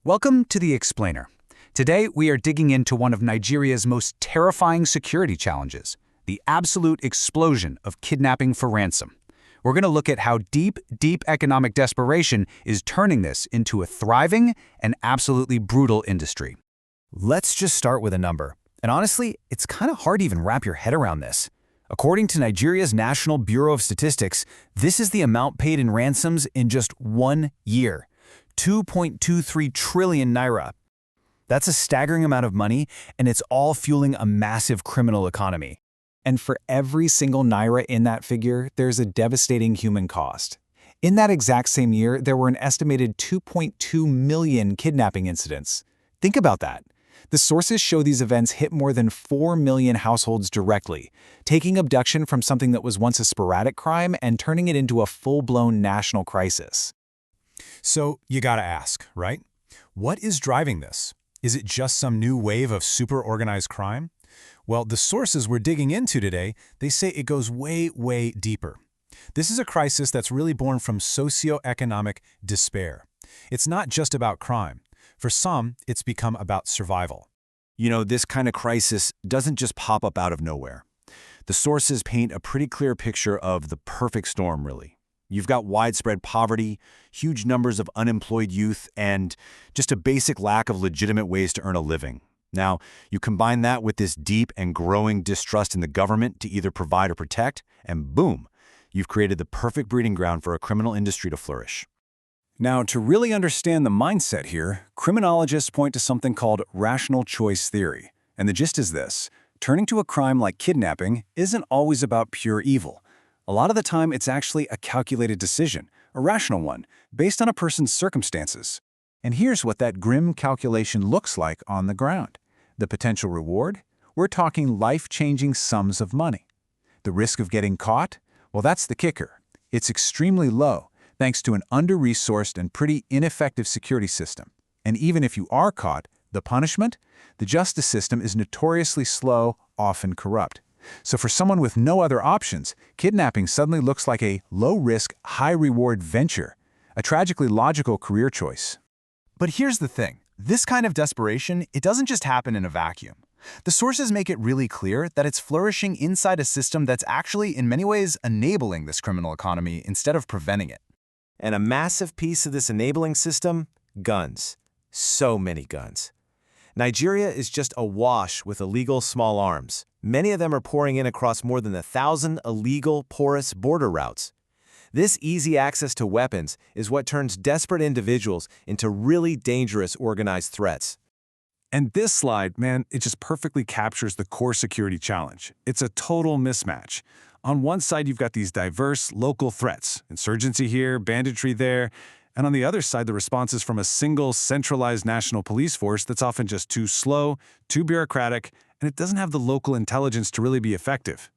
Welcome to The Explainer. Today, we are digging into one of Nigeria's most terrifying security challenges, the absolute explosion of kidnapping for ransom. We're going to look at how deep economic desperation is turning this into a thriving and absolutely brutal industry. Let's just start with a number. And honestly, it's kind of hard to even wrap your head around this. According to Nigeria's National Bureau of Statistics, this is the amount paid in ransoms in just 1 year. 2.23 trillion naira. That's a staggering amount of money, and it's all fueling a massive criminal economy. And for every single naira in that figure, there's a devastating human cost. In that exact same year, there were an estimated 2.2 million kidnapping incidents. Think about that. The sources show these events hit more than 4 million households directly, taking abduction from something that was once a sporadic crime and turning it into a full-blown national crisis. So you gotta ask, right? What is driving this? Is it just some new wave of super organized crime? Well, the sources we're digging into today, they say it goes way deeper. This is a crisis that's really born from socioeconomic despair. It's not just about crime. For some, it's become about survival. You know, this kind of crisis doesn't just pop up out of nowhere. The sources paint a pretty clear picture of the perfect storm, really. You've got widespread poverty, huge numbers of unemployed youth, and just a basic lack of legitimate ways to earn a living. Now, you combine that with this deep and growing distrust in the government to either provide or protect, and boom, you've created the perfect breeding ground for a criminal industry to flourish. Now, to really understand the mindset here, criminologists point to something called rational choice theory. And the gist is this: turning to a crime like kidnapping isn't always about pure evil. A lot of the time, it's actually a calculated decision, a rational one, based on a person's circumstances. And here's what that grim calculation looks like on the ground. The potential reward? We're talking life-changing sums of money. The risk of getting caught? Well, that's the kicker. It's extremely low, thanks to an under-resourced and pretty ineffective security system. And even if you are caught, the punishment? The justice system is notoriously slow, often corrupt. So for someone with no other options, kidnapping suddenly looks like a low-risk, high-reward venture, a tragically logical career choice. But here's the thing. This kind of desperation, it doesn't just happen in a vacuum. The sources make it really clear that it's flourishing inside a system that's actually, in many ways, enabling this criminal economy instead of preventing it. And a massive piece of this enabling system? Guns. So many guns. Nigeria is just awash with illegal small arms. Many of them are pouring in across more than 1,000 illegal, porous border routes. This easy access to weapons is what turns desperate individuals into really dangerous organized threats. And this slide, man, it just perfectly captures the core security challenge. It's a total mismatch. On one side, you've got these diverse local threats, insurgency here, banditry there, and on the other side, the response is from a single centralized national police force that's often just too slow, too bureaucratic, and it doesn't have the local intelligence to really be effective.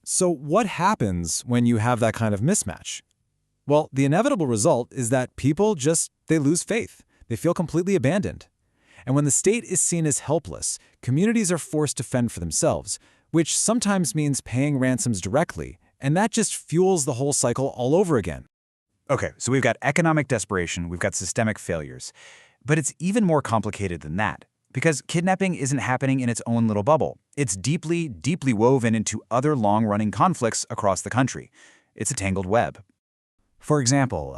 So what happens when you have that kind of mismatch? Well, the inevitable result is that people they lose faith. They feel completely abandoned. And when the state is seen as helpless, communities are forced to fend for themselves, which sometimes means paying ransoms directly, and that just fuels the whole cycle all over again. Okay, so we've got economic desperation, we've got systemic failures. But it's even more complicated than that, because kidnapping isn't happening in its own little bubble. It's deeply woven into other long-running conflicts across the country. It's a tangled web. For example,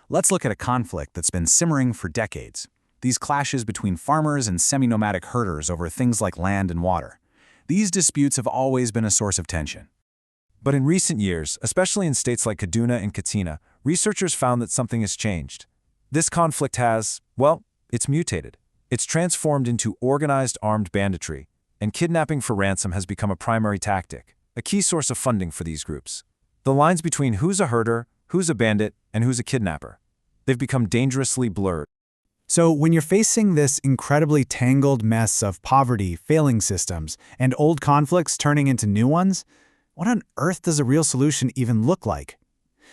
let's look at a conflict that's been simmering for decades. These clashes between farmers and semi-nomadic herders over things like land and water. These disputes have always been a source of tension. But in recent years, especially in states like Kaduna and Katsina, researchers found that something has changed. This conflict has, well, it's mutated. It's transformed into organized armed banditry, and kidnapping for ransom has become a primary tactic, a key source of funding for these groups. The lines between who's a herder, who's a bandit, and who's a kidnapper, they've become dangerously blurred. So when you're facing this incredibly tangled mess of poverty, failing systems, and old conflicts turning into new ones, what on earth does a real solution even look like?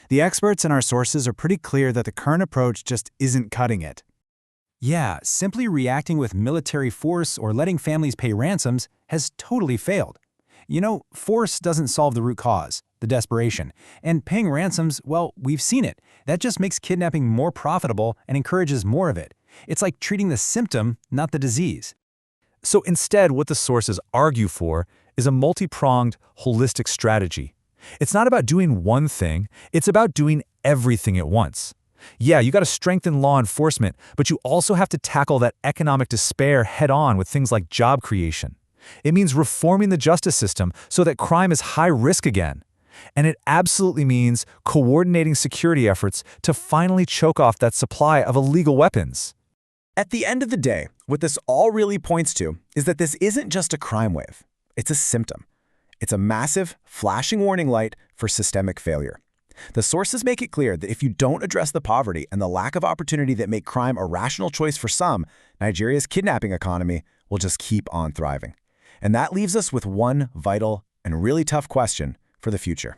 The experts in our sources are pretty clear that the current approach just isn't cutting it. Yeah, simply reacting with military force or letting families pay ransoms has totally failed. You know, force doesn't solve the root cause, the desperation. And paying ransoms, well, we've seen it. That just makes kidnapping more profitable and encourages more of it. It's like treating the symptom, not the disease. So instead, what the sources argue for is a multi-pronged, holistic strategy. It's not about doing one thing, it's about doing everything at once. Yeah, you got to strengthen law enforcement, but you also have to tackle that economic despair head-on with things like job creation. It means reforming the justice system so that crime is high risk again. And it absolutely means coordinating security efforts to finally choke off that supply of illegal weapons. At the end of the day, what this all really points to is that this isn't just a crime wave. It's a symptom. It's a massive, flashing warning light for systemic failure. The sources make it clear that if you don't address the poverty and the lack of opportunity that make crime a rational choice for some, Nigeria's kidnapping economy will just keep on thriving. And that leaves us with one vital and really tough question for the future.